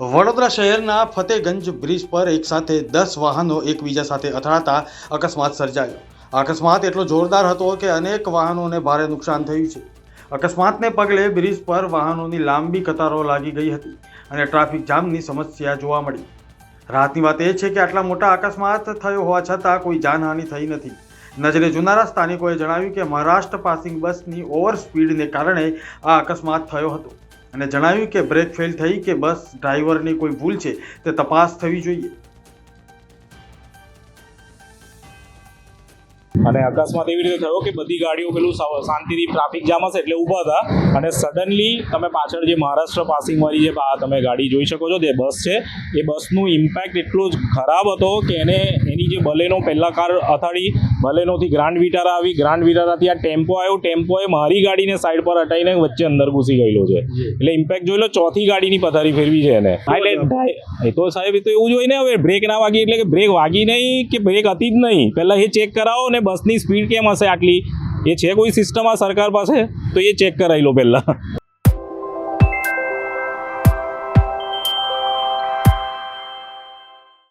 વડોદરા શહેરના ફતેગંજ બ્રિજ પર એક સાથે 10 વાહનો એકબીજા સાથે અથડાતા અકસ્માત સર્જાયો. આ અકસ્માત એટલો જોરદાર હતો કે અનેક વાહનોને ભારે નુકસાન થયું છે. અકસ્માતને પગલે બ્રિજ પર વાહનોની લાંબી કતારો લાગી ગઈ હતી અને ટ્રાફિક જામની સમસ્યા જોવા મળી. રાહતની વાત એ છે કે આટલા મોટા અકસ્માત થયો હોવા છતાં કોઈ જાનહાનિ થઈ નથી. નજરે જોનારા સ્થાનિકોએ જણાવ્યું કે મહારાષ્ટ્ર પાસિંગ બસની ઓવર સ્પીડને કારણે આ અકસ્માત થયો હતો અને જણાવ્યું કે બ્રેક ફેલ થઈ કે બસ ડ્રાઈવરની કોઈ ભૂલ છે તે તપાસ થવી જોઈએ. અને અકસ્માત એવી રીતે થયો કે બધી ગાડીઓ પેલું શાંતિથી ટ્રાફિક જામ હશે એટલે ઊભા હતા અને સડનલી તમે પાછળ જે મહારાષ્ટ્ર પાસિંગવાળી જે તમે ગાડી જોઈ શકો છો જે બસ છે એ બસનું ઇમ્પેક્ટ એટલો જ ખરાબ હતો કે એની જે બલેનો પહેલાં કાર અથાડી, બલેનોથી ગ્રાન્ડ વિટારા આવી, ગ્રાન્ડ વિટારાથી આ ટેમ્પો આવ્યો, ટેમ્પોએ મારી ગાડીને સાઈડ પર હટાવીને વચ્ચે અંદર ઘૂસી ગયેલો છે. એટલે ઇમ્પેક્ટ જોઈ લો, ચોથી ગાડીની પથારી ફેરવી છે એને. એટલે એ તો સાહેબ એ તો એવું જ હોય ને, હવે બ્રેક ના વાગી એટલે કે બ્રેક વાગી નહીં કે બ્રેક હતી જ નહીં, પહેલાં એ ચેક કરાવો ને બસની સ્પીડ કેમ હશે આટલી, એ છે કોઈ સિસ્ટમ આ સરકાર પાસે તો એ ચેક કરાવી લો પહેલાં.